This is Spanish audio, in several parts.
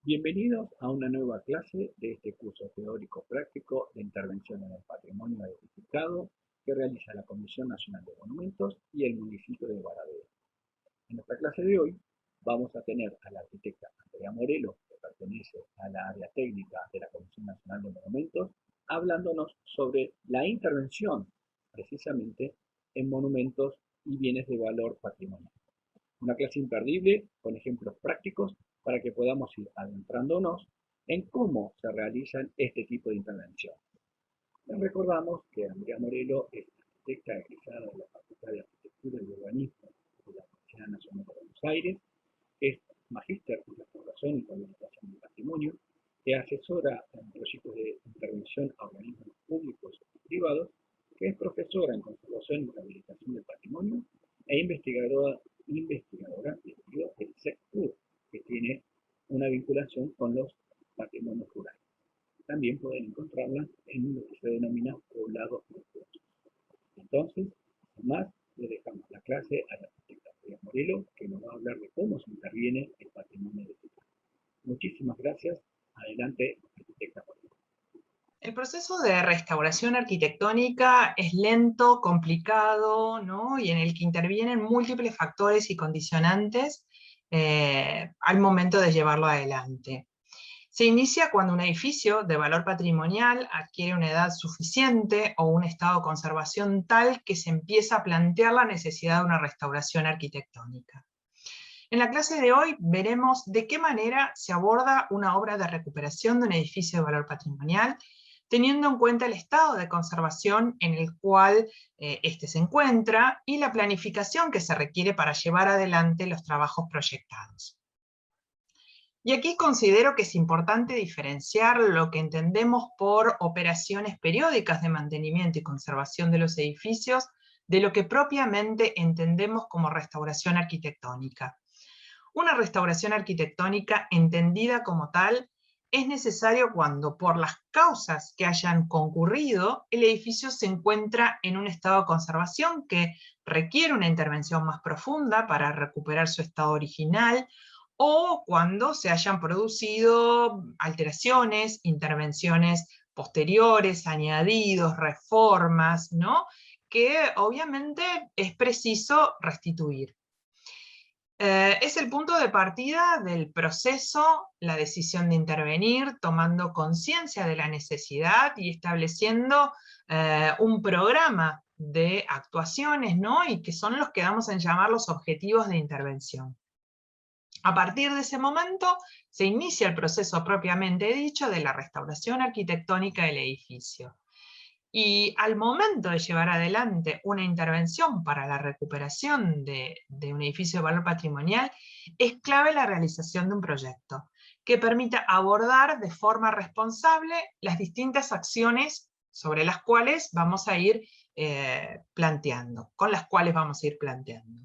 Bienvenidos a una nueva clase de este curso teórico práctico de intervención en el patrimonio edificado que realiza la Comisión Nacional de Monumentos y el municipio de Varadero. En esta clase de hoy vamos a tener a la arquitecta Andrea Morelo, que pertenece a la área técnica de la Comisión Nacional de Monumentos, hablándonos sobre la intervención precisamente en monumentos y bienes de valor patrimonial. Una clase imperdible con ejemplos prácticos para que podamos ir adentrándonos en cómo se realizan este tipo de intervenciones. Les recordamos que Andrea Morelo es arquitecta egresada de la Facultad de Arquitectura y Urbanismo de la Universidad Nacional de Buenos Aires, es magíster en restauración y rehabilitación del patrimonio, que asesora en proyectos de intervención a organismos públicos y privados, que es profesora en conservación y rehabilitación del patrimonio e investigadora del SECTUR, que tiene una vinculación con los patrimonios rurales. También pueden encontrarla en lo que se denomina poblados virtuosos. Entonces, sin más, le dejamos la clase a la arquitecta Andrea Morelo, que nos va a hablar de cómo se interviene el patrimonio edificado. Muchísimas gracias. Adelante, arquitecta Morelo. El proceso de restauración arquitectónica es lento, complicado, ¿no? Y en el que intervienen múltiples factores y condicionantes al momento de llevarlo adelante. Se inicia cuando un edificio de valor patrimonial adquiere una edad suficiente o un estado de conservación tal que se empieza a plantear la necesidad de una restauración arquitectónica. En la clase de hoy veremos de qué manera se aborda una obra de recuperación de un edificio de valor patrimonial, teniendo en cuenta el estado de conservación en el cual éste se encuentra y la planificación que se requiere para llevar adelante los trabajos proyectados. Y aquí considero que es importante diferenciar lo que entendemos por operaciones periódicas de mantenimiento y conservación de los edificios de lo que propiamente entendemos como restauración arquitectónica. Una restauración arquitectónica entendida como tal es necesario cuando, por las causas que hayan concurrido, el edificio se encuentra en un estado de conservación que requiere una intervención más profunda para recuperar su estado original, o cuando se hayan producido alteraciones, intervenciones posteriores, añadidos, reformas, ¿no? Que obviamente es preciso restituir. Es el punto de partida del proceso, la decisión de intervenir, tomando conciencia de la necesidad y estableciendo un programa de actuaciones, ¿no? Y que son los que vamos a llamar los objetivos de intervención. A partir de ese momento se inicia el proceso propiamente dicho de la restauración arquitectónica del edificio. Y al momento de llevar adelante una intervención para la recuperación de un edificio de valor patrimonial, es clave la realización de un proyecto que permita abordar de forma responsable las distintas acciones sobre las cuales vamos a ir con las cuales vamos a ir planteando.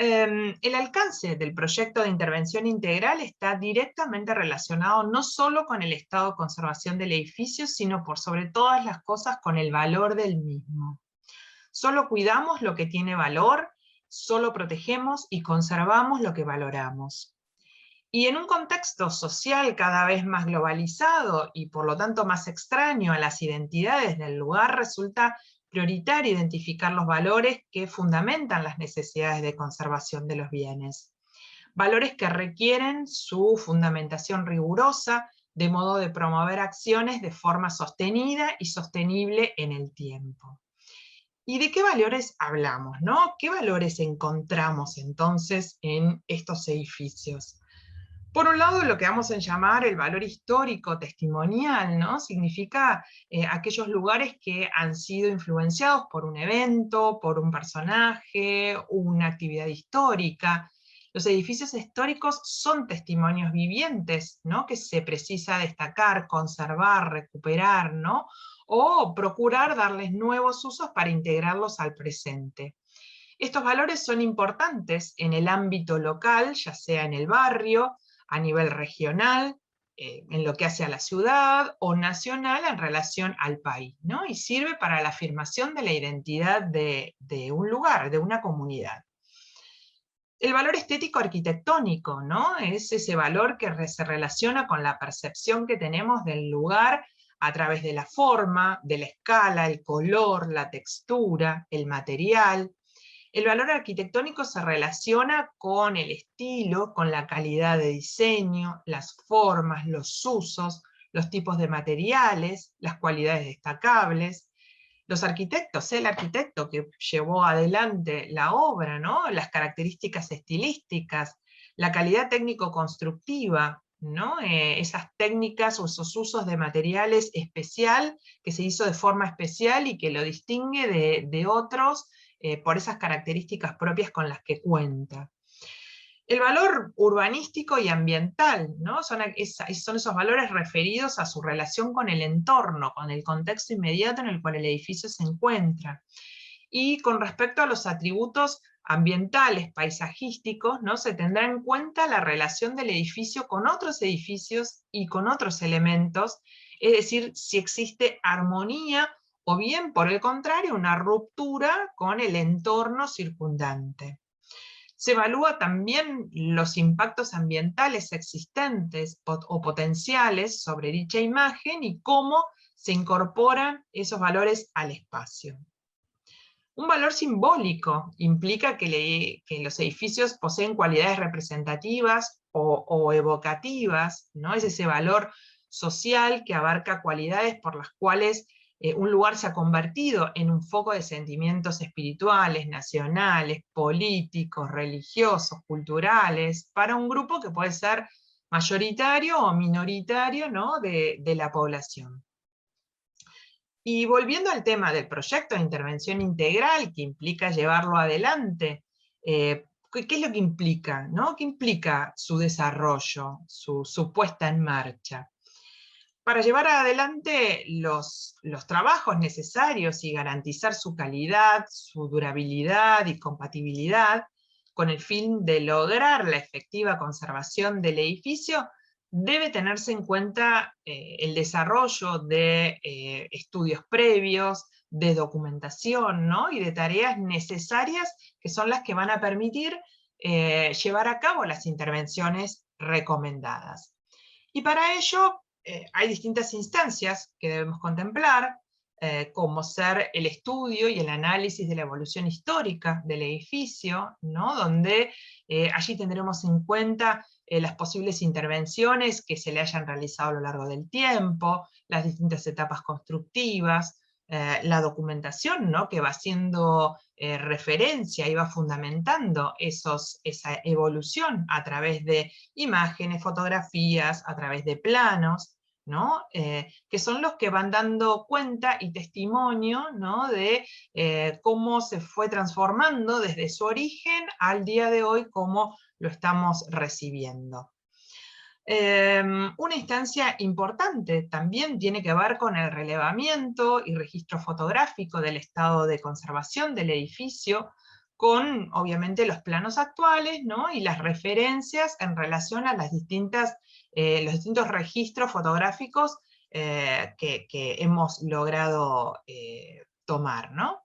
El alcance del proyecto de intervención integral está directamente relacionado no solo con el estado de conservación del edificio, sino por sobre todas las cosas con el valor del mismo. Solo cuidamos lo que tiene valor, solo protegemos y conservamos lo que valoramos. Y en un contexto social cada vez más globalizado y por lo tanto más extraño a las identidades del lugar, resulta prioritario identificar los valores que fundamentan las necesidades de conservación de los bienes. Valores que requieren su fundamentación rigurosa, de modo de promover acciones de forma sostenida y sostenible en el tiempo. ¿Y de qué valores hablamos, no? ¿Qué valores encontramos entonces en estos edificios? Por un lado, lo que vamos a llamar el valor histórico testimonial, ¿no? Significa aquellos lugares que han sido influenciados por un evento, por un personaje, una actividad histórica. Los edificios históricos son testimonios vivientes, ¿no? Que se precisa destacar, conservar, recuperar, ¿no? O procurar darles nuevos usos para integrarlos al presente. Estos valores son importantes en el ámbito local, ya sea en el barrio, a nivel regional, en lo que hace a la ciudad, o nacional en relación al país, ¿no? Y sirve para la afirmación de la identidad de un lugar, de una comunidad. El valor estético arquitectónico, ¿no? Es ese valor que se relaciona con la percepción que tenemos del lugar a través de la forma, de la escala, el color, la textura, el material. El valor arquitectónico se relaciona con el estilo, con la calidad de diseño, las formas, los usos, los tipos de materiales, las cualidades destacables. Los arquitectos, el arquitecto que llevó adelante la obra, ¿no? Las características estilísticas, la calidad técnico-constructiva, ¿no? Esas técnicas o esos usos de materiales especial, que se hizo de forma especial y que lo distingue de otros por esas características propias con las que cuenta. El valor urbanístico y ambiental, ¿no? Son esos valores referidos a su relación con el entorno, con el contexto inmediato en el cual el edificio se encuentra. Y con respecto a los atributos ambientales, paisajísticos, ¿no? Se tendrá en cuenta la relación del edificio con otros edificios y con otros elementos, es decir, si existe armonía o bien, por el contrario, una ruptura con el entorno circundante. Se evalúa también los impactos ambientales existentes o potenciales sobre dicha imagen y cómo se incorporan esos valores al espacio. Un valor simbólico implica que los edificios poseen cualidades representativas o evocativas, ¿no? Es ese valor social que abarca cualidades por las cuales un lugar se ha convertido en un foco de sentimientos espirituales, nacionales, políticos, religiosos, culturales, para un grupo que puede ser mayoritario o minoritario, ¿no? de la población. Y volviendo al tema del proyecto de intervención integral, que implica llevarlo adelante, ¿qué es lo que implica? ¿No? ¿Qué implica su desarrollo, su puesta en marcha? Para llevar adelante los trabajos necesarios y garantizar su calidad, su durabilidad y compatibilidad, con el fin de lograr la efectiva conservación del edificio, debe tenerse en cuenta el desarrollo de estudios previos, de documentación, ¿no? Y de tareas necesarias que son las que van a permitir llevar a cabo las intervenciones recomendadas. Y para ello hay distintas instancias que debemos contemplar, como ser el estudio y el análisis de la evolución histórica del edificio, ¿no? Donde allí tendremos en cuenta las posibles intervenciones que se le hayan realizado a lo largo del tiempo, las distintas etapas constructivas, la documentación, ¿no? Que va haciendo referencia y va fundamentando esa evolución a través de imágenes, fotografías, a través de planos, ¿no? Que son los que van dando cuenta y testimonio, ¿no? De cómo se fue transformando desde su origen al día de hoy, cómo lo estamos recibiendo. Una instancia importante también tiene que ver con el relevamiento y registro fotográfico del estado de conservación del edificio, con obviamente los planos actuales, ¿no? Y las referencias en relación a los distintos registros fotográficos que hemos logrado tomar, ¿no?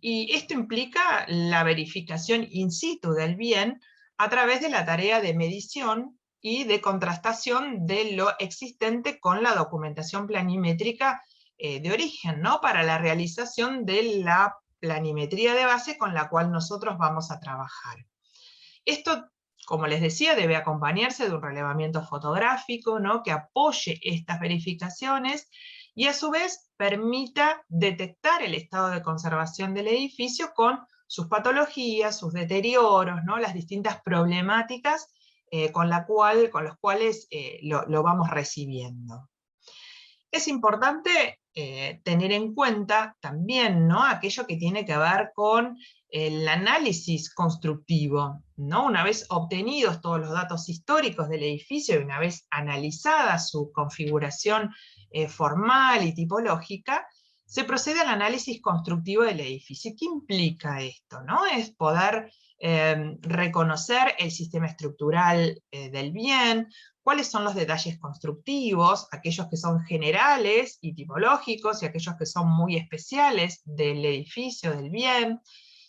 Y esto implica la verificación in situ del bien a través de la tarea de medición y de contrastación de lo existente con la documentación planimétrica de origen, ¿no? Para la realización de la planimetría de base con la cual nosotros vamos a trabajar. Esto, como les decía, debe acompañarse de un relevamiento fotográfico, ¿no? Que apoye estas verificaciones y a su vez permita detectar el estado de conservación del edificio con sus patologías, sus deterioros, ¿no? Las distintas problemáticas con los cuales lo vamos recibiendo. Es importante tener en cuenta también, ¿no? Aquello que tiene que ver con el análisis constructivo, ¿no? Una vez obtenidos todos los datos históricos del edificio y una vez analizada su configuración formal y tipológica, se procede al análisis constructivo del edificio. ¿Qué implica esto? ¿No? Es poder reconocer el sistema estructural del bien, cuáles son los detalles constructivos, aquellos que son generales y tipológicos y aquellos que son muy especiales del edificio, del bien,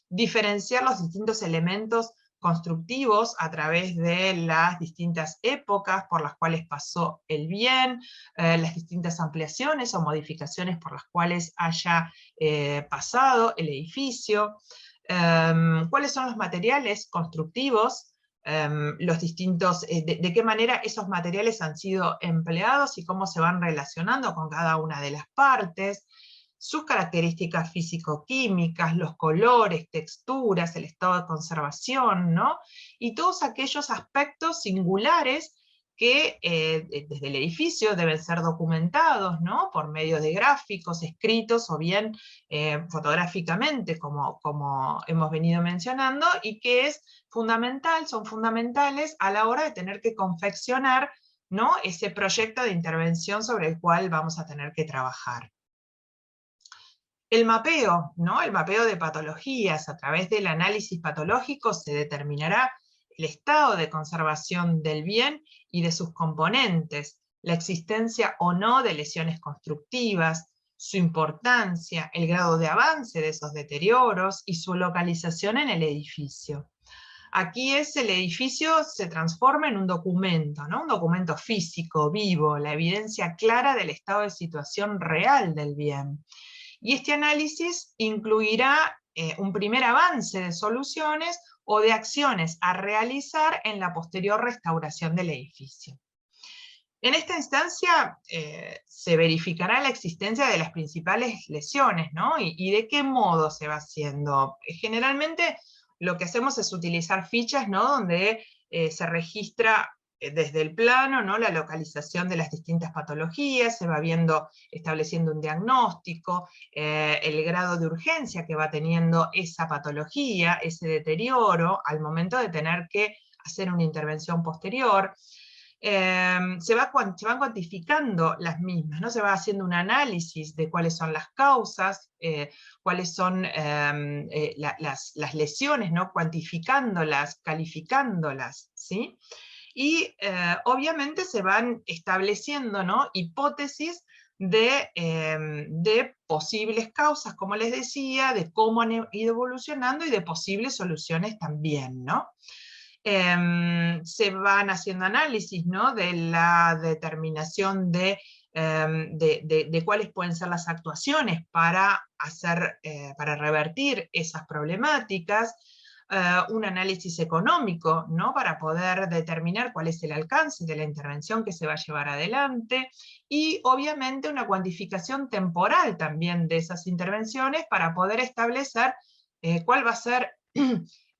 diferenciar los distintos elementos constructivos a través de las distintas épocas por las cuales pasó el bien, las distintas ampliaciones o modificaciones por las cuales haya pasado el edificio, cuáles son los materiales constructivos, los distintos, de qué manera esos materiales han sido empleados y cómo se van relacionando con cada una de las partes, sus características físico-químicas, los colores, texturas, el estado de conservación, ¿no? Y todos aquellos aspectos singulares que desde el edificio deben ser documentados, ¿no? Por medio de gráficos, escritos o bien fotográficamente, como hemos venido mencionando, y que son fundamentales a la hora de tener que confeccionar, ¿no? Ese proyecto de intervención sobre el cual vamos a tener que trabajar. El mapeo, ¿no? El mapeo de patologías. A través del análisis patológico se determinará el estado de conservación del bien y de sus componentes, la existencia o no de lesiones constructivas, su importancia, el grado de avance de esos deterioros y su localización en el edificio. Aquí el edificio se transforma en un documento, ¿no? Un documento físico, vivo, la evidencia clara del estado de situación real del bien. Y este análisis incluirá un primer avance de soluciones o de acciones a realizar en la posterior restauración del edificio. En esta instancia se verificará la existencia de las principales lesiones, ¿no? Y de qué modo se va haciendo. Generalmente lo que hacemos es utilizar fichas, ¿no? Donde se registra desde el plano, ¿no? La localización de las distintas patologías, se va estableciendo un diagnóstico, el grado de urgencia que va teniendo esa patología, ese deterioro, al momento de tener que hacer una intervención posterior. Se van cuantificando las mismas, ¿no? Se va haciendo un análisis de cuáles son las causas, cuáles son las lesiones, ¿no? Cuantificándolas, calificándolas, ¿sí? Y obviamente se van estableciendo, ¿no? Hipótesis de posibles causas, como les decía, de cómo han ido evolucionando y de posibles soluciones también, ¿no? Se van haciendo análisis, ¿no? De la determinación de cuáles pueden ser las actuaciones para revertir esas problemáticas, un análisis económico, ¿no? Para poder determinar cuál es el alcance de la intervención que se va a llevar adelante, y obviamente una cuantificación temporal también de esas intervenciones para poder establecer cuál va a ser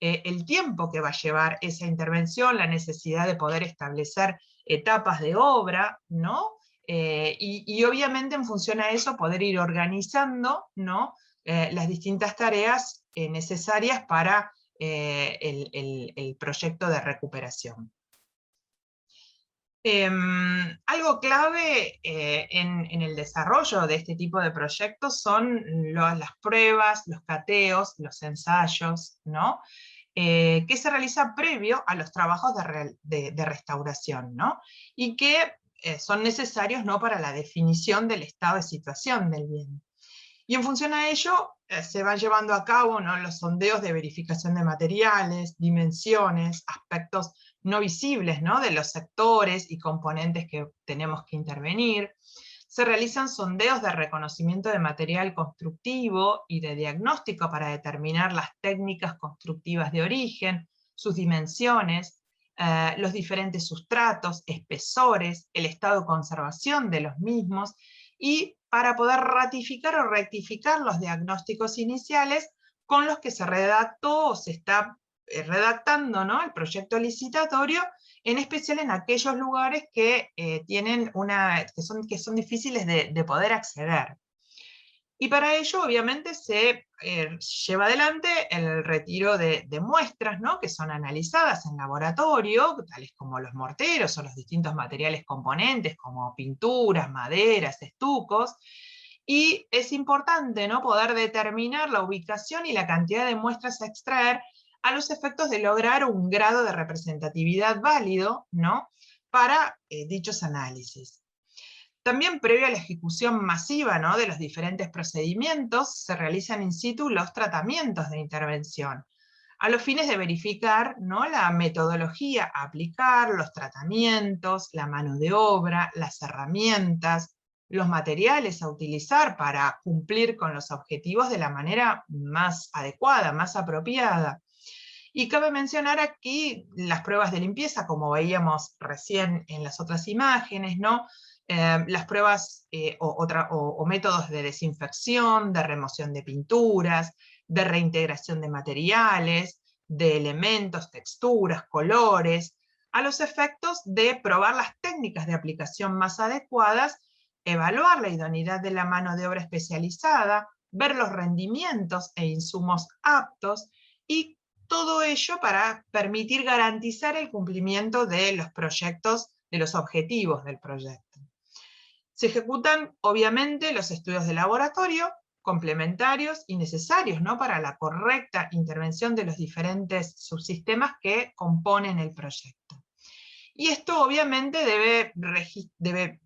el tiempo que va a llevar esa intervención, la necesidad de poder establecer etapas de obra, ¿no? Y obviamente en función a eso poder ir organizando, ¿no? Las distintas tareas necesarias para el proyecto de recuperación. Algo clave en el desarrollo de este tipo de proyectos son las pruebas, los cateos, los ensayos, ¿no? Que se realiza previo a los trabajos de restauración, ¿no? Y que son necesarios, ¿no? Para la definición del estado de situación del bien. Y en función a ello se van llevando a cabo, ¿no? Los sondeos de verificación de materiales, dimensiones, aspectos no visibles, ¿no? De los sectores y componentes que tenemos que intervenir. Se realizan sondeos de reconocimiento de material constructivo y de diagnóstico para determinar las técnicas constructivas de origen, sus dimensiones, los diferentes sustratos, espesores, el estado de conservación de los mismos, y para poder ratificar o rectificar los diagnósticos iniciales con los que se redactó o se está redactando, ¿no? El proyecto licitatorio, en especial en aquellos lugares que, que son difíciles de poder acceder. Y para ello, obviamente, se lleva adelante el retiro de muestras, ¿no? Que son analizadas en laboratorio, tales como los morteros o los distintos materiales componentes, como pinturas, maderas, estucos. Y es importante, ¿no? Poder determinar la ubicación y la cantidad de muestras a extraer a los efectos de lograr un grado de representatividad válido, ¿no? Para dichos análisis. También previo a la ejecución masiva, ¿no? De los diferentes procedimientos, se realizan in situ los tratamientos de intervención. a los fines de verificar, ¿no?, la metodología a aplicar, los tratamientos, la mano de obra, las herramientas, los materiales a utilizar para cumplir con los objetivos de la manera más adecuada, más apropiada. Y cabe mencionar aquí las pruebas de limpieza, como veíamos recién en las otras imágenes, ¿no? Las pruebas o métodos de desinfección, de remoción de pinturas, de reintegración de materiales, de elementos, texturas, colores, a los efectos de probar las técnicas de aplicación más adecuadas, evaluar la idoneidad de la mano de obra especializada, ver los rendimientos e insumos aptos, y todo ello para permitir garantizar el cumplimiento de los proyectos, de los objetivos del proyecto. Se ejecutan, obviamente, los estudios de laboratorio, complementarios y necesarios, ¿no?, para la correcta intervención de los diferentes subsistemas que componen el proyecto. Y esto, obviamente, debe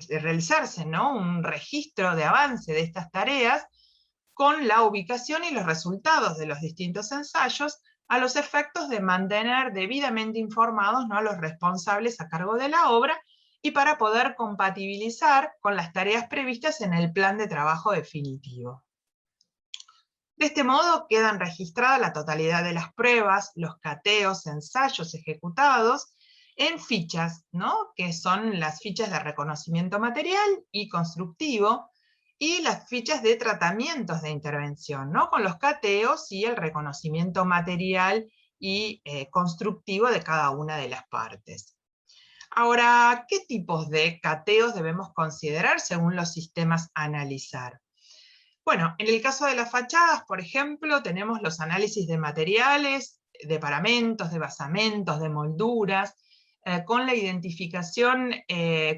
realizarse, ¿no?, un registro de avance de estas tareas, con la ubicación y los resultados de los distintos ensayos, a los efectos de mantener debidamente informados, ¿no?, a los responsables a cargo de la obra, y para poder compatibilizar con las tareas previstas en el plan de trabajo definitivo. De este modo quedan registradas la totalidad de las pruebas, los cateos, ensayos ejecutados en fichas, ¿no?, que son las fichas de reconocimiento material y constructivo, y las fichas de tratamientos de intervención, ¿no?, con los cateos y el reconocimiento material y constructivo de cada una de las partes. Ahora, ¿qué tipos de cateos debemos considerar según los sistemas a analizar? Bueno, en el caso de las fachadas, por ejemplo, tenemos los análisis de materiales, de paramentos, de basamentos, de molduras, con la identificación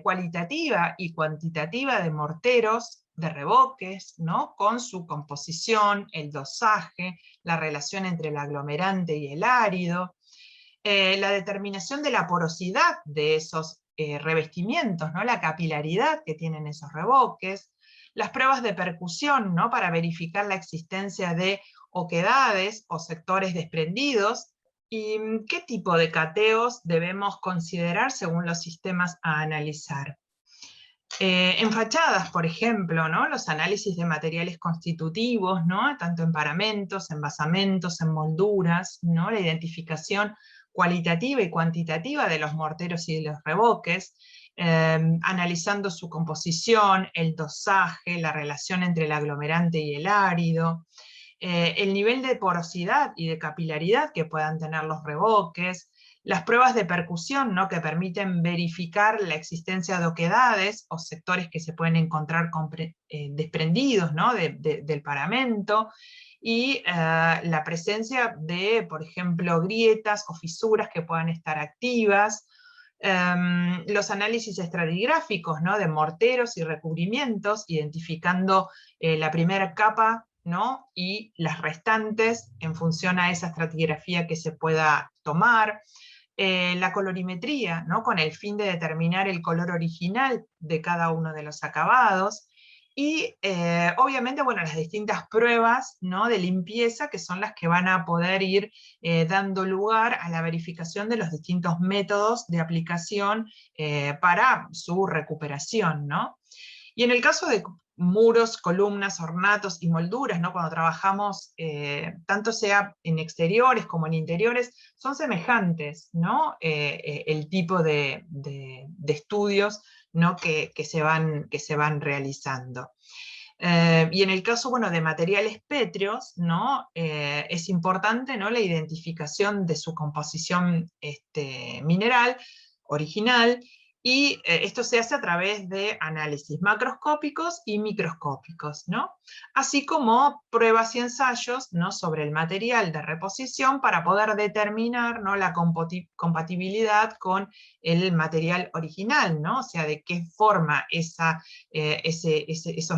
cualitativa y cuantitativa de morteros, de revoques, ¿no?, con su composición, el dosaje, la relación entre el aglomerante y el árido, la determinación de la porosidad de esos revestimientos, ¿no?, la capilaridad que tienen esos revoques, las pruebas de percusión, ¿no?, para verificar la existencia de oquedades o sectores desprendidos, y qué tipo de cateos debemos considerar según los sistemas a analizar. En fachadas, por ejemplo, ¿no?, los análisis de materiales constitutivos, ¿no?, tanto en paramentos, en basamentos, en molduras, ¿no?, la identificación cualitativa y cuantitativa de los morteros y de los revoques, analizando su composición, el dosaje, la relación entre el aglomerante y el árido, el nivel de porosidad y de capilaridad que puedan tener los revoques, las pruebas de percusión, ¿no?, que permiten verificar la existencia de oquedades o sectores que se pueden encontrar desprendidos, ¿no?, del paramento, y la presencia de, por ejemplo, grietas o fisuras que puedan estar activas, los análisis estratigráficos, ¿no?, de morteros y recubrimientos, identificando la primera capa, ¿no?, y las restantes en función a esa estratigrafía que se pueda tomar, la colorimetría, ¿no?, con el fin de determinar el color original de cada uno de los acabados, y obviamente, bueno, las distintas pruebas, ¿no?, de limpieza, que son las que van a poder ir dando lugar a la verificación de los distintos métodos de aplicación para su recuperación, ¿no? Y en el caso de muros, columnas, ornatos y molduras, ¿no?, cuando trabajamos, tanto sea en exteriores como en interiores, son semejantes, ¿no?, el tipo de estudios, ¿no?, que se van realizando. Y en el caso, bueno, de materiales pétreos, ¿no?, es importante, ¿no?, la identificación de su composición mineral original, y esto se hace a través de análisis macroscópicos y microscópicos, ¿no?, así como pruebas y ensayos, ¿no?, sobre el material de reposición para poder determinar, ¿no?, la compatibilidad con el material original, ¿no?, o sea, de qué forma esos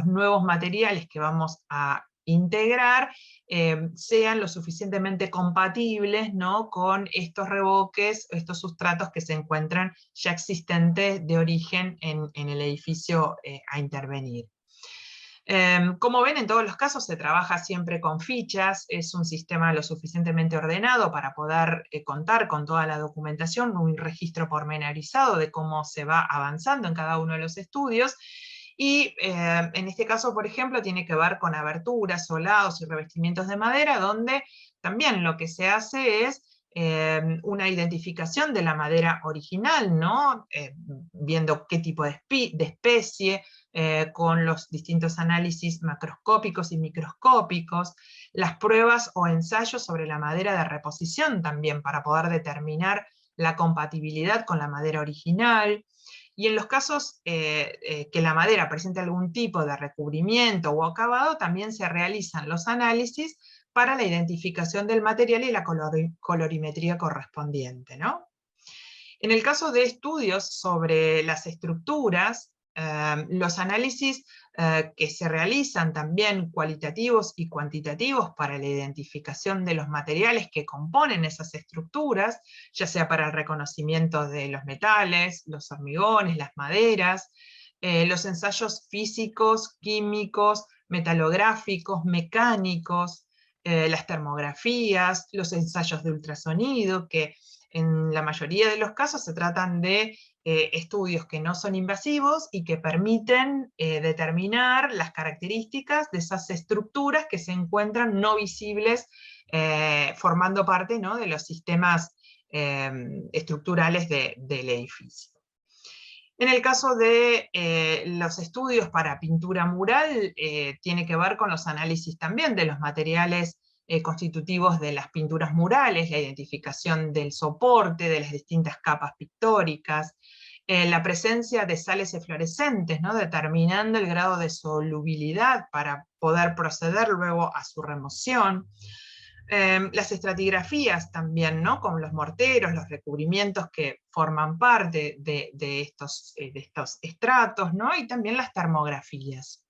nuevos materiales que vamos a integrar sean lo suficientemente compatibles, ¿no?, con estos revoques, estos sustratos que se encuentran ya existentes de origen en el edificio a intervenir. Como ven, en todos los casos se trabaja siempre con fichas, es un sistema lo suficientemente ordenado para poder contar con toda la documentación, un registro pormenorizado de cómo se va avanzando en cada uno de los estudios, y en este caso, por ejemplo, tiene que ver con aberturas, solados y revestimientos de madera, donde también lo que se hace es una identificación de la madera original, ¿no? Viendo qué tipo de especie, con los distintos análisis macroscópicos y microscópicos, las pruebas o ensayos sobre la madera de reposición también, para poder determinar la compatibilidad con la madera original. Y en los casos que la madera presente algún tipo de recubrimiento o acabado, también se realizan los análisis para la identificación del material y la colorimetría correspondiente, ¿no? En el caso de estudios sobre las estructuras, los análisis que se realizan también cualitativos y cuantitativos para la identificación de los materiales que componen esas estructuras, ya sea para el reconocimiento de los metales, los hormigones, las maderas, los ensayos físicos, químicos, metalográficos, mecánicos, las termografías, los ensayos de ultrasonido, que en la mayoría de los casos se tratan de estudios que no son invasivos y que permiten determinar las características de esas estructuras que se encuentran no visibles, formando parte, ¿no?, de los sistemas estructurales del edificio. En el caso de los estudios para pintura mural, tiene que ver con los análisis también de los materiales constitutivos de las pinturas murales, la identificación del soporte, de las distintas capas pictóricas, la presencia de sales eflorescentes, ¿no?, determinando el grado de solubilidad para poder proceder luego a su remoción. Las estratigrafías también, ¿no?, con los morteros, los recubrimientos que forman parte de estos estratos, ¿no?, y también las termografías.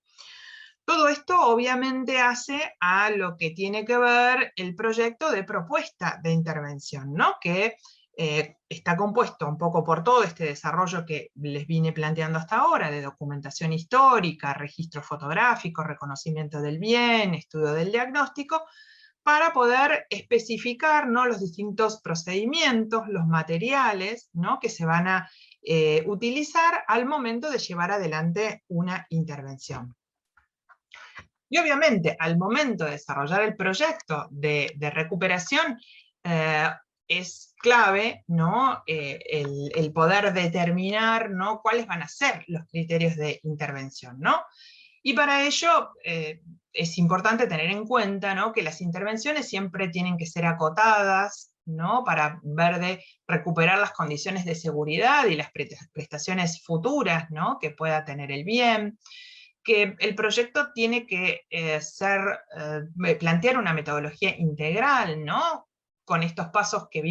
Todo esto obviamente hace a lo que tiene que ver el proyecto de propuesta de intervención, ¿no?, que está compuesto un poco por todo este desarrollo que les vine planteando hasta ahora, de documentación histórica, registro fotográfico, reconocimiento del bien, estudio del diagnóstico, para poder especificar, ¿no?, los distintos procedimientos, los materiales, ¿no?, que se van a utilizar al momento de llevar adelante una intervención. Y obviamente, al momento de desarrollar el proyecto de recuperación, es clave, ¿no?, el poder determinar, ¿no?, cuáles van a ser los criterios de intervención, ¿no? Y para ello es importante tener en cuenta, ¿no?, que las intervenciones siempre tienen que ser acotadas, ¿no?, para ver de recuperar las condiciones de seguridad y las prestaciones futuras, ¿no?, que pueda tener el bien, que el proyecto tiene que plantear una metodología integral, ¿no?, con estos pasos que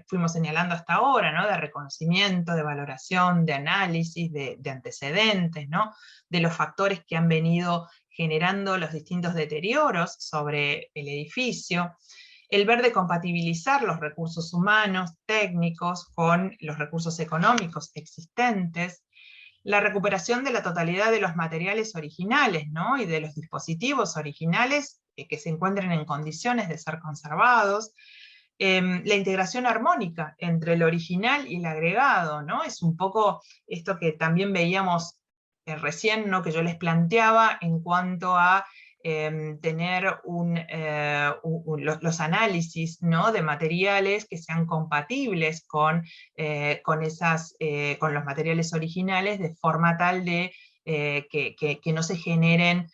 fuimos señalando hasta ahora, ¿no?, de reconocimiento, de valoración, de análisis, de antecedentes, ¿no?, de los factores que han venido generando los distintos deterioros sobre el edificio, el ver de compatibilizar los recursos humanos, técnicos, con los recursos económicos existentes, la recuperación de la totalidad de los materiales originales, ¿no?, y de los dispositivos originales que se encuentren en condiciones de ser conservados, la integración armónica entre el original y el agregado, ¿no? Es un poco esto que también veíamos recién, ¿no?, que yo les planteaba en cuanto a tener los análisis, ¿no?, de materiales que sean compatibles con los materiales originales, de forma tal de que no se generen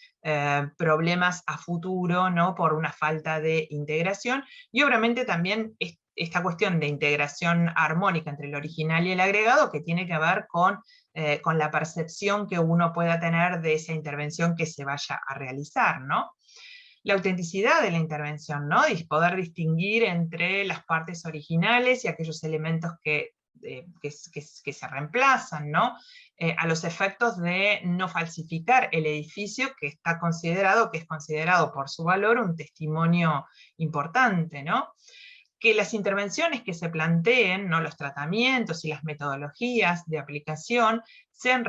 problemas a futuro, ¿no?, por una falta de integración, y obviamente también esta cuestión de integración armónica entre el original y el agregado, que tiene que ver con la percepción que uno pueda tener de esa intervención que se vaya a realizar, ¿no? La autenticidad de la intervención, ¿no?, y poder distinguir entre las partes originales y aquellos elementos que se reemplazan, ¿no?, a los efectos de no falsificar el edificio que es considerado por su valor un testimonio importante, ¿no? que las intervenciones que se planteen, ¿no? Los tratamientos y las metodologías de aplicación, sean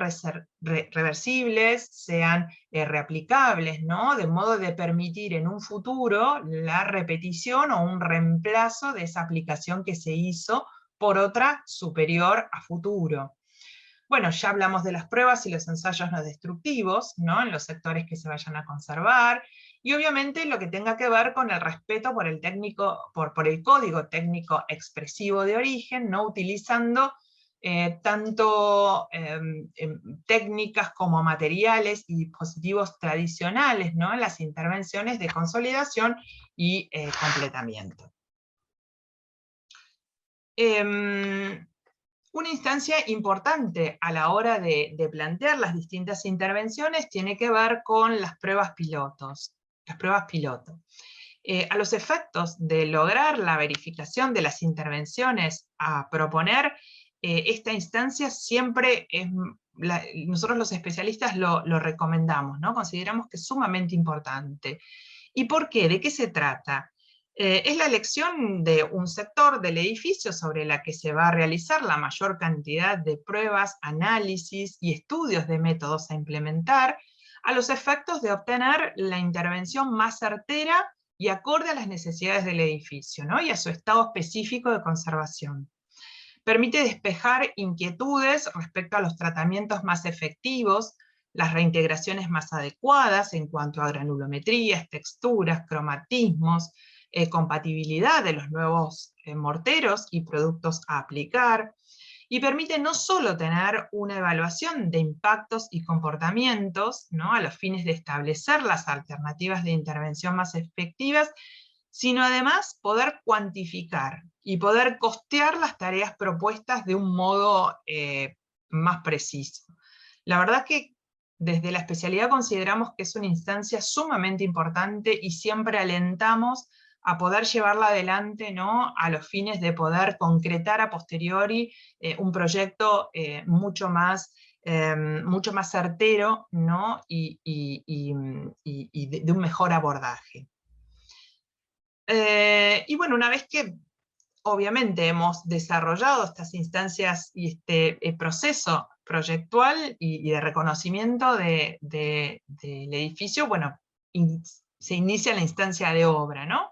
reversibles, sean reaplicables, ¿no? De modo de permitir en un futuro la repetición o un reemplazo de esa aplicación que se hizo por otra superior a futuro. Bueno, ya hablamos de las pruebas y los ensayos no destructivos, ¿no? En los sectores que se vayan a conservar, y obviamente lo que tenga que ver con el respeto por el, por el código técnico expresivo de origen, ¿no? Utilizando tanto técnicas como materiales y dispositivos tradicionales, ¿no? En las intervenciones de consolidación y completamiento. Una instancia importante a la hora de plantear las distintas intervenciones tiene que ver con las pruebas pilotos. Las pruebas piloto. A los efectos de lograr la verificación de las intervenciones a proponer, esta instancia siempre es, nosotros los especialistas lo recomendamos, ¿no? Consideramos que es sumamente importante. ¿Y por qué? ¿De qué se trata? Es la elección de un sector del edificio sobre la que se va a realizar la mayor cantidad de pruebas, análisis y estudios de métodos a implementar, a los efectos de obtener la intervención más certera y acorde a las necesidades del edificio, ¿no? Y a su estado específico de conservación. Permite despejar inquietudes respecto a los tratamientos más efectivos, las reintegraciones más adecuadas en cuanto a granulometrías, texturas, cromatismos, compatibilidad de los nuevos morteros y productos a aplicar, y permite no solo tener una evaluación de impactos y comportamientos, ¿no? A los fines de establecer las alternativas de intervención más efectivas, sino además poder cuantificar y poder costear las tareas propuestas de un modo más preciso. La verdad que desde la especialidad consideramos que es una instancia sumamente importante y siempre alentamos a poder llevarla adelante, ¿no? A los fines de poder concretar a posteriori un proyecto mucho más certero, ¿no? y de un mejor abordaje. Y bueno, una vez que obviamente hemos desarrollado estas instancias y este proceso proyectual y de reconocimiento del edificio, bueno, se inicia la instancia de obra, ¿no?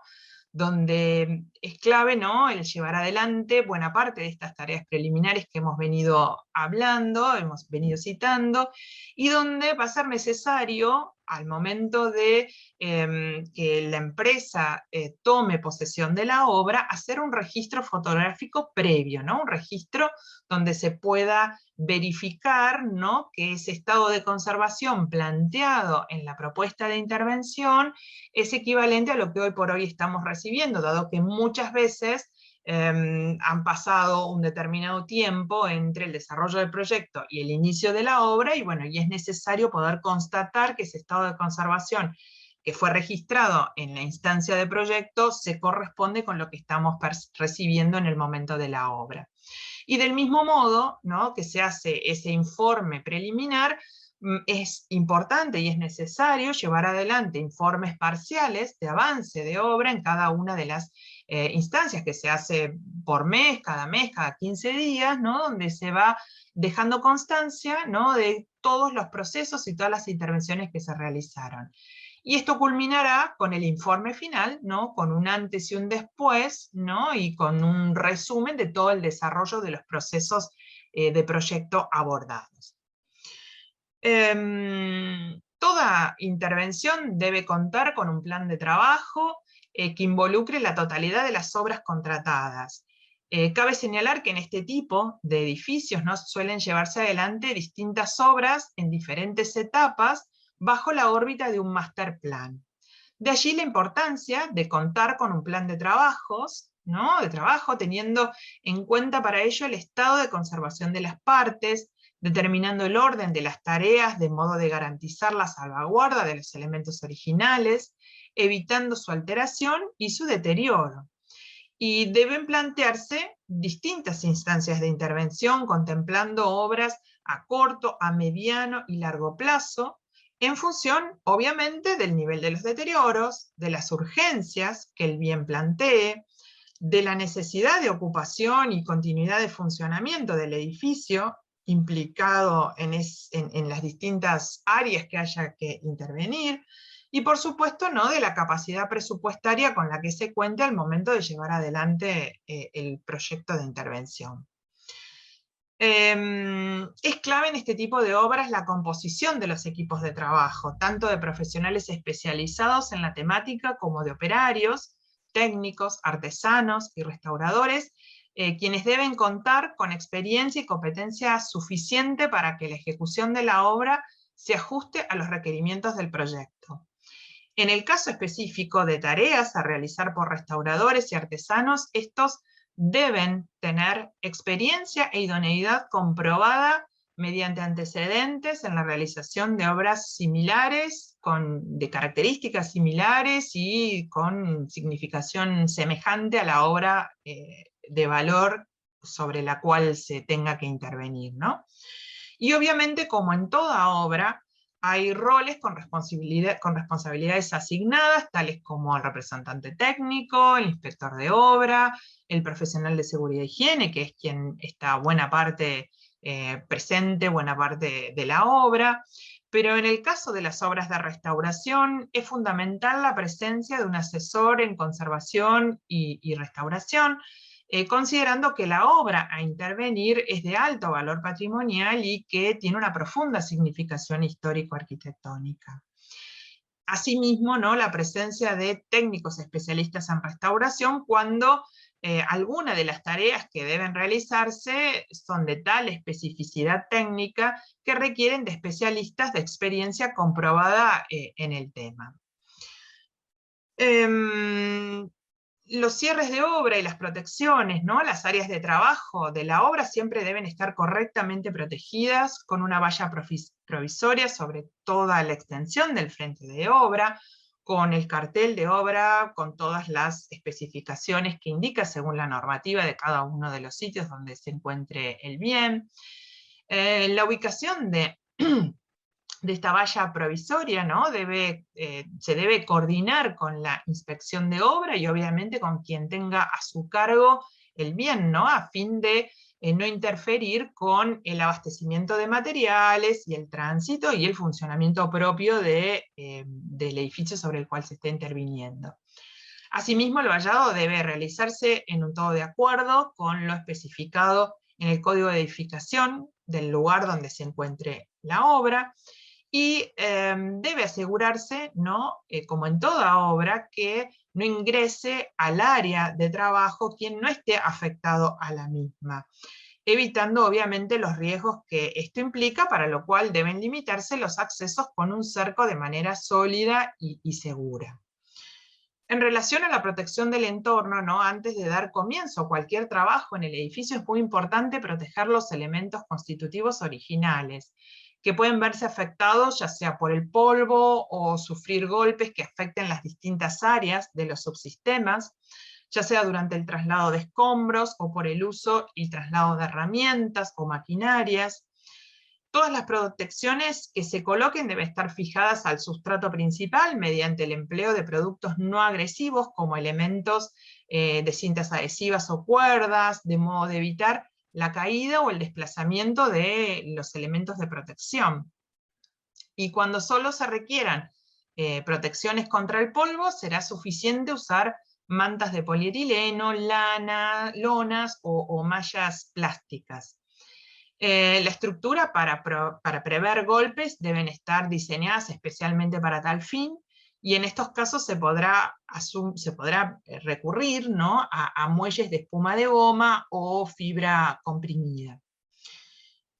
Donde es clave, ¿no? El llevar adelante buena parte de estas tareas preliminares que hemos venido hablando, hemos venido citando, y donde va a ser necesario, al momento de que la empresa tome posesión de la obra, hacer un registro fotográfico previo, ¿no? Un registro donde se pueda verificar, ¿no? Que ese estado de conservación planteado en la propuesta de intervención es equivalente a lo que hoy por hoy estamos recibiendo, dado que muchas veces han pasado un determinado tiempo entre el desarrollo del proyecto y el inicio de la obra, y bueno, y es necesario poder constatar que ese estado de conservación que fue registrado en la instancia de proyecto se corresponde con lo que estamos recibiendo en el momento de la obra. Y del mismo modo, ¿no? Que se hace ese informe preliminar, es importante y es necesario llevar adelante informes parciales de avance de obra en cada una de las instancias, que se hace por mes, cada 15 días, ¿no? Donde se va dejando constancia, ¿no? De todos los procesos y todas las intervenciones que se realizaron. Y esto culminará con el informe final, ¿no? Con un antes y un después, ¿no? Y con un resumen de todo el desarrollo de los procesos de proyecto abordados. Toda intervención debe contar con un plan de trabajo que involucre la totalidad de las obras contratadas. Cabe señalar que en este tipo de edificios, ¿no? Suelen llevarse adelante distintas obras en diferentes etapas bajo la órbita de un master plan. De allí la importancia de contar con un plan de trabajos, ¿no? De trabajo, teniendo en cuenta para ello el estado de conservación de las partes, determinando el orden de las tareas de modo de garantizar la salvaguarda de los elementos originales, evitando su alteración y su deterioro. Y deben plantearse distintas instancias de intervención, contemplando obras a corto, a mediano y largo plazo, en función, obviamente, del nivel de los deterioros, de las urgencias que el bien plantee, de la necesidad de ocupación y continuidad de funcionamiento del edificio implicado en las distintas áreas que haya que intervenir, y por supuesto, ¿no?, de la capacidad presupuestaria con la que se cuenta al momento de llevar adelante el proyecto de intervención. Es clave en este tipo de obras la composición de los equipos de trabajo, tanto de profesionales especializados en la temática como de operarios, técnicos, artesanos y restauradores, quienes deben contar con experiencia y competencia suficiente para que la ejecución de la obra se ajuste a los requerimientos del proyecto. En el caso específico de tareas a realizar por restauradores y artesanos, estos deben tener experiencia e idoneidad comprobada mediante antecedentes en la realización de obras similares, de características similares y con significación semejante a la obra de valor sobre la cual se tenga que intervenir, ¿no? Y obviamente, como en toda obra, hay roles con responsabilidades asignadas, tales como el representante técnico, el inspector de obra, el profesional de seguridad e higiene, que es quien está buena parte presente, buena parte de la obra. Pero en el caso de las obras de restauración, es fundamental la presencia de un asesor en conservación y restauración, considerando que la obra a intervenir es de alto valor patrimonial y que tiene una profunda significación histórico-arquitectónica. Asimismo, ¿no?, la presencia de técnicos especialistas en restauración cuando alguna de las tareas que deben realizarse son de tal especificidad técnica que requieren de especialistas de experiencia comprobada en el tema. Los cierres de obra y las protecciones, ¿no?, las áreas de trabajo de la obra siempre deben estar correctamente protegidas con una valla provisoria sobre toda la extensión del frente de obra, con el cartel de obra, con todas las especificaciones que indica según la normativa de cada uno de los sitios donde se encuentre el bien. La ubicación de esta valla provisoria, ¿no?, se debe coordinar con la inspección de obra y obviamente con quien tenga a su cargo el bien, ¿no?, a fin de no interferir con el abastecimiento de materiales y el tránsito y el funcionamiento propio del edificio sobre el cual se esté interviniendo. Asimismo, el vallado debe realizarse en un todo de acuerdo con lo especificado en el Código de Edificación del lugar donde se encuentre la obra, y debe asegurarse, ¿no?, como en toda obra, que no ingrese al área de trabajo quien no esté afectado a la misma, evitando obviamente los riesgos que esto implica, para lo cual deben limitarse los accesos con un cerco de manera sólida y segura. En relación a la protección del entorno, ¿no?, antes de dar comienzo a cualquier trabajo en el edificio, es muy importante proteger los elementos constitutivos originales, que pueden verse afectados ya sea por el polvo o sufrir golpes que afecten las distintas áreas de los subsistemas, ya sea durante el traslado de escombros o por el uso y traslado de herramientas o maquinarias. Todas las protecciones que se coloquen deben estar fijadas al sustrato principal mediante el empleo de productos no agresivos como elementos de cintas adhesivas o cuerdas, de modo de evitar la caída o el desplazamiento de los elementos de protección. Y cuando solo se requieran protecciones contra el polvo, será suficiente usar mantas de polietileno, lana, lonas o mallas plásticas. La estructura para prever golpes deben estar diseñadas especialmente para tal fin, y en estos casos se podrá recurrir, ¿no?, a muelles de espuma de goma o fibra comprimida.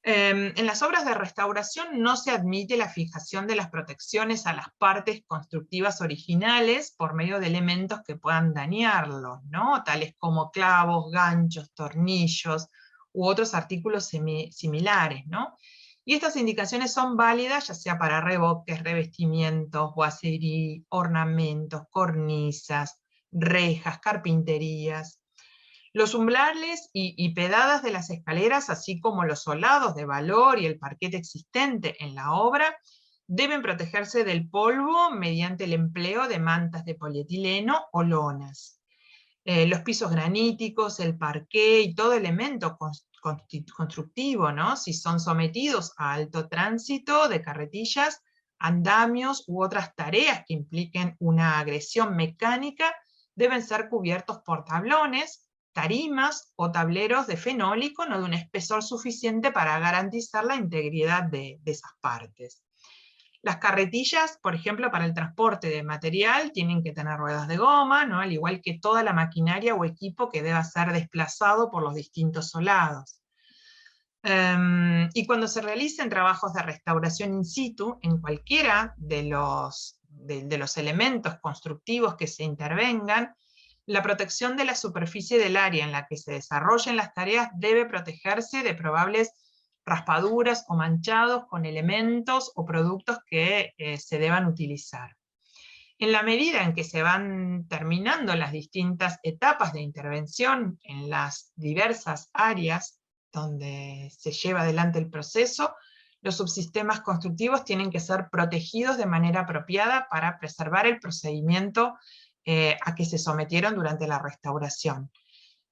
En las obras de restauración no se admite la fijación de las protecciones a las partes constructivas originales por medio de elementos que puedan dañarlos, ¿no?, tales como clavos, ganchos, tornillos u otros artículos similares, ¿no? Y estas indicaciones son válidas ya sea para revoques, revestimientos, boiserie, ornamentos, cornisas, rejas, carpinterías. Los umbrales y pedadas de las escaleras, así como los solados de valor y el parquete existente en la obra, deben protegerse del polvo mediante el empleo de mantas de polietileno o lonas. los pisos graníticos, el parqué y todo elemento constructivo, ¿no? Si son sometidos a alto tránsito de carretillas, andamios u otras tareas que impliquen una agresión mecánica, deben ser cubiertos por tablones, tarimas o tableros de fenólico, no de un espesor suficiente para garantizar la integridad de esas partes. Las carretillas, por ejemplo, para el transporte de material, tienen que tener ruedas de goma, ¿no? Al igual que toda la maquinaria o equipo que deba ser desplazado por los distintos solados. Y cuando se realicen trabajos de restauración in situ, en cualquiera de los elementos constructivos que se intervengan, la protección de la superficie del área en la que se desarrollen las tareas debe protegerse de probables raspaduras o manchados con elementos o productos que se deban utilizar. En la medida en que se van terminando las distintas etapas de intervención en las diversas áreas donde se lleva adelante el proceso, los subsistemas constructivos tienen que ser protegidos de manera apropiada para preservar el procedimiento a que se sometieron durante la restauración.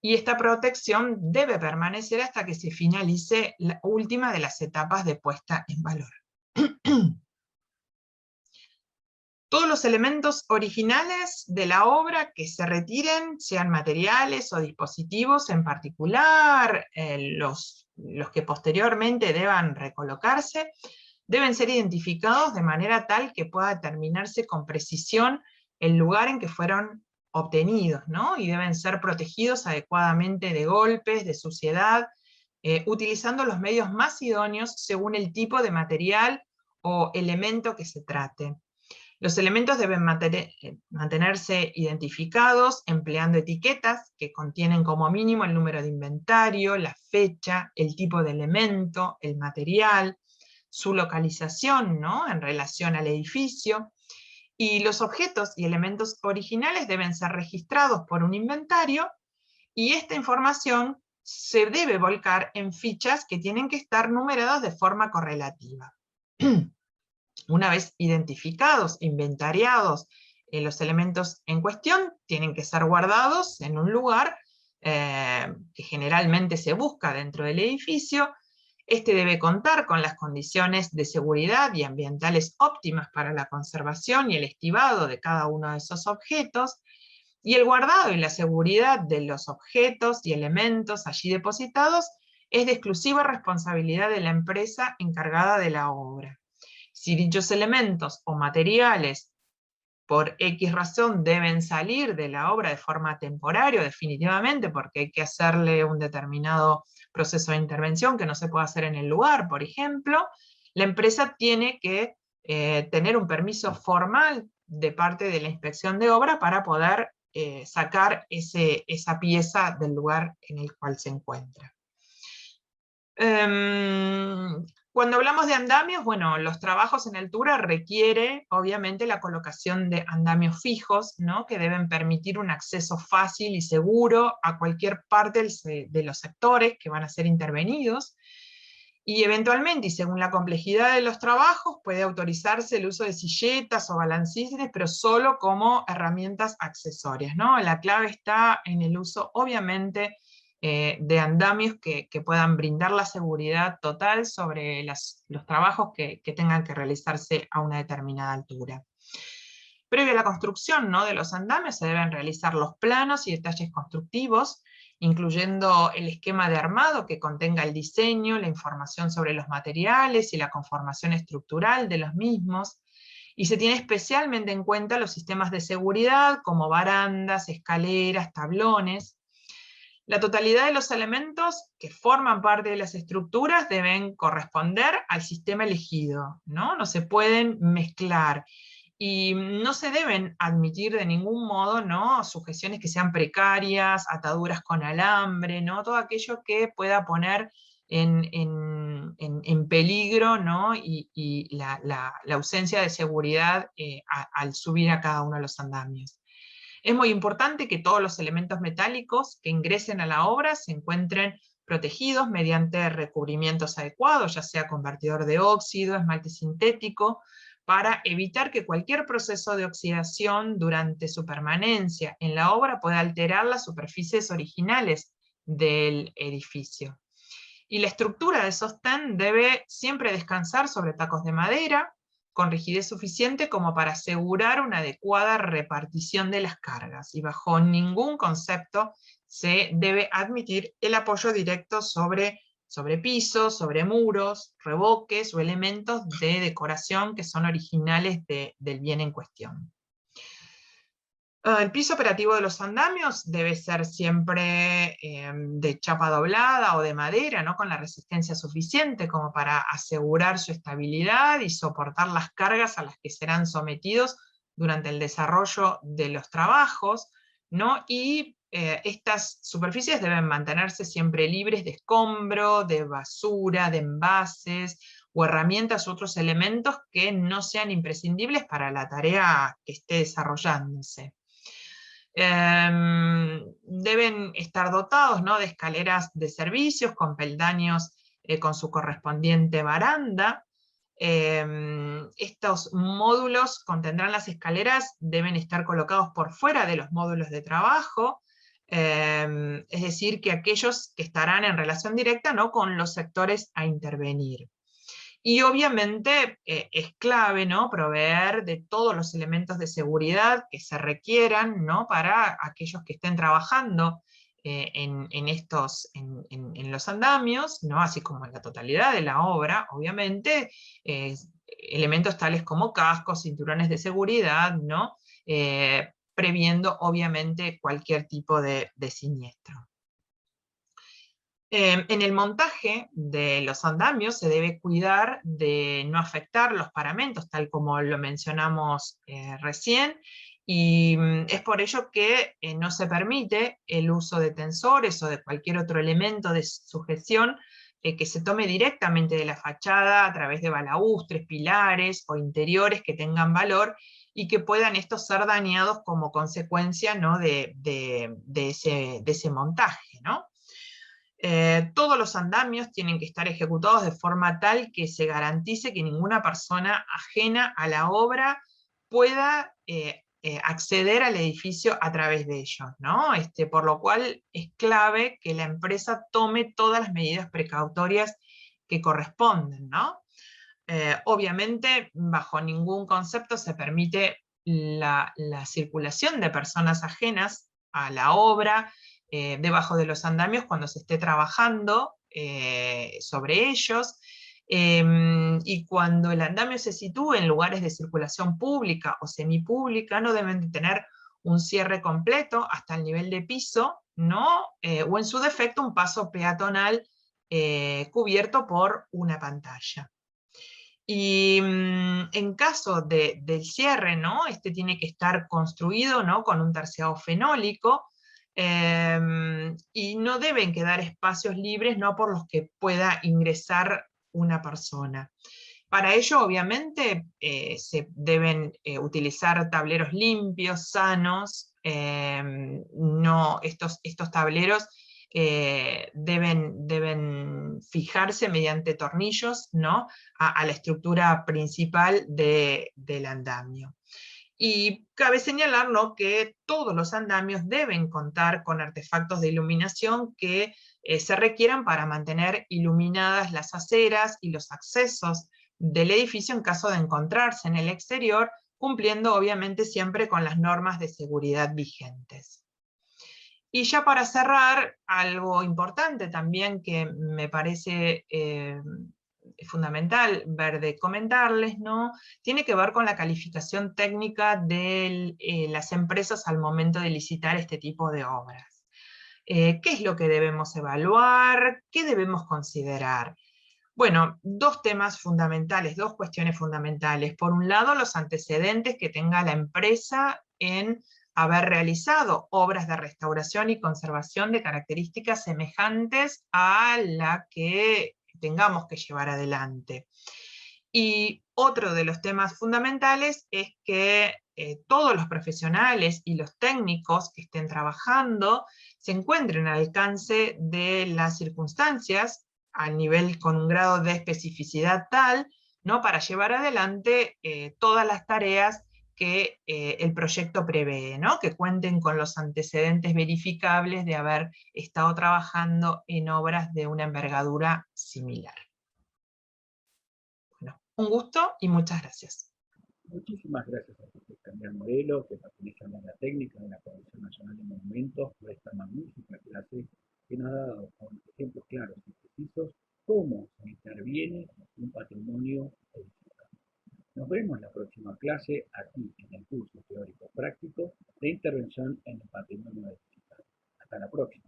Y esta protección debe permanecer hasta que se finalice la última de las etapas de puesta en valor. Todos los elementos originales de la obra que se retiren, sean materiales o dispositivos, en particular los que posteriormente deban recolocarse, deben ser identificados de manera tal que pueda determinarse con precisión el lugar en que fueron obtenidos, ¿no? Y deben ser protegidos adecuadamente de golpes, de suciedad, utilizando los medios más idóneos según el tipo de material o elemento que se trate. Los elementos deben mantenerse identificados empleando etiquetas que contienen como mínimo el número de inventario, la fecha, el tipo de elemento, el material, su localización, ¿no?, en relación al edificio, y los objetos y elementos originales deben ser registrados por un inventario, y esta información se debe volcar en fichas que tienen que estar numeradas de forma correlativa. Una vez identificados, inventariados los elementos en cuestión, tienen que ser guardados en un lugar que generalmente se busca dentro del edificio. Este debe contar con las condiciones de seguridad y ambientales óptimas para la conservación y el estivado de cada uno de esos objetos, y el guardado y la seguridad de los objetos y elementos allí depositados es de exclusiva responsabilidad de la empresa encargada de la obra. Si dichos elementos o materiales por X razón deben salir de la obra de forma temporaria o definitivamente porque hay que hacerle un determinado proceso de intervención que no se puede hacer en el lugar, por ejemplo, la empresa tiene que tener un permiso formal de parte de la inspección de obra para poder sacar esa pieza del lugar en el cual se encuentra. Cuando hablamos de andamios, bueno, los trabajos en altura requiere, obviamente, la colocación de andamios fijos, ¿no?, que deben permitir un acceso fácil y seguro a cualquier parte de los sectores que van a ser intervenidos, y eventualmente, y según la complejidad de los trabajos, puede autorizarse el uso de silletas o balancines, pero solo como herramientas accesorias, ¿no? La clave está en el uso, obviamente, de andamios que puedan brindar la seguridad total sobre los trabajos que tengan que realizarse a una determinada altura. Previo a la construcción, ¿no?, de los andamios se deben realizar los planos y detalles constructivos, incluyendo el esquema de armado que contenga el diseño, la información sobre los materiales y la conformación estructural de los mismos, y se tiene especialmente en cuenta los sistemas de seguridad como barandas, escaleras, tablones. La totalidad de los elementos que forman parte de las estructuras deben corresponder al sistema elegido, ¿no? No se pueden mezclar. Y no se deben admitir de ningún modo, ¿no?, sujeciones que sean precarias, ataduras con alambre, ¿no?, todo aquello que pueda poner en peligro, ¿no?, y la ausencia de seguridad al subir a cada uno de los andamios. Es muy importante que todos los elementos metálicos que ingresen a la obra se encuentren protegidos mediante recubrimientos adecuados, ya sea convertidor de óxido, esmalte sintético, para evitar que cualquier proceso de oxidación durante su permanencia en la obra pueda alterar las superficies originales del edificio. Y la estructura de sostén debe siempre descansar sobre tacos de madera, con rigidez suficiente como para asegurar una adecuada repartición de las cargas, y bajo ningún concepto se debe admitir el apoyo directo sobre pisos, sobre muros, revoques o elementos de decoración que son originales del bien en cuestión. El piso operativo de los andamios debe ser siempre de chapa doblada o de madera, ¿no? Con la resistencia suficiente como para asegurar su estabilidad y soportar las cargas a las que serán sometidos durante el desarrollo de los trabajos, ¿no? Y estas superficies deben mantenerse siempre libres de escombro, de basura, de envases o herramientas u otros elementos que no sean imprescindibles para la tarea que esté desarrollándose. Deben estar dotados, ¿no?, de escaleras de servicios con peldaños con su correspondiente baranda. Estos módulos contendrán las escaleras, deben estar colocados por fuera de los módulos de trabajo, es decir, que aquellos que estarán en relación directa, ¿no?, con los sectores a intervenir. Y obviamente es clave, ¿no?, proveer de todos los elementos de seguridad que se requieran, ¿no?, para aquellos que estén trabajando en los andamios, ¿no?, así como en la totalidad de la obra, obviamente, elementos tales como cascos, cinturones de seguridad, ¿no?, previendo obviamente cualquier tipo de siniestro. En el montaje de los andamios se debe cuidar de no afectar los paramentos, tal como lo mencionamos recién, y es por ello que no se permite el uso de tensores o de cualquier otro elemento de sujeción que se tome directamente de la fachada a través de balaustres, pilares o interiores que tengan valor y que puedan estos ser dañados como consecuencia, ¿no?, de ese montaje, ¿no? Todos los andamios tienen que estar ejecutados de forma tal que se garantice que ninguna persona ajena a la obra pueda acceder al edificio a través de ellos, ¿no? Por lo cual es clave que la empresa tome todas las medidas precautorias que corresponden, ¿no? Obviamente, bajo ningún concepto se permite la circulación de personas ajenas a la obra, debajo de los andamios cuando se esté trabajando sobre ellos, y cuando el andamio se sitúe en lugares de circulación pública o semipública, no deben de tener un cierre completo hasta el nivel de piso, ¿no? O en su defecto un paso peatonal cubierto por una pantalla. Y en caso del cierre, ¿no?, este tiene que estar construido, ¿no?, con un terciado fenólico, y no deben quedar espacios libres, ¿no?, por los que pueda ingresar una persona. Para ello, obviamente, se deben utilizar tableros limpios, sanos, estos tableros deben fijarse mediante tornillos, ¿no?, a la estructura principal del andamio. Y cabe señalar, ¿no?, que todos los andamios deben contar con artefactos de iluminación que se requieran para mantener iluminadas las aceras y los accesos del edificio en caso de encontrarse en el exterior, cumpliendo obviamente siempre con las normas de seguridad vigentes. Y ya para cerrar, algo importante también que me parece fundamental ver de comentarles, ¿no?, tiene que ver con la calificación técnica de las empresas al momento de licitar este tipo de obras. ¿Qué es lo que debemos evaluar? ¿Qué debemos considerar? Bueno, dos temas fundamentales, dos cuestiones fundamentales. Por un lado, los antecedentes que tenga la empresa en haber realizado obras de restauración y conservación de características semejantes a la que tengamos que llevar adelante. Y otro de los temas fundamentales es que todos los profesionales y los técnicos que estén trabajando se encuentren al alcance de las circunstancias, a nivel con un grado de especificidad tal ¿no? Para llevar adelante todas las tareas que el proyecto prevé, ¿no? Que cuenten con los antecedentes verificables de haber estado trabajando en obras de una envergadura similar. Bueno, un gusto y muchas gracias. Muchísimas gracias a usted, Daniel Morelo, que pertenece a la técnica de la Comisión Nacional de Monumentos, por esta magnífica clase que nos ha dado con ejemplos claros y precisos cómo se interviene un patrimonio edificado. Nos vemos en la próxima clase aquí en el curso teórico práctico de intervención en el patrimonio edificado. Hasta la próxima.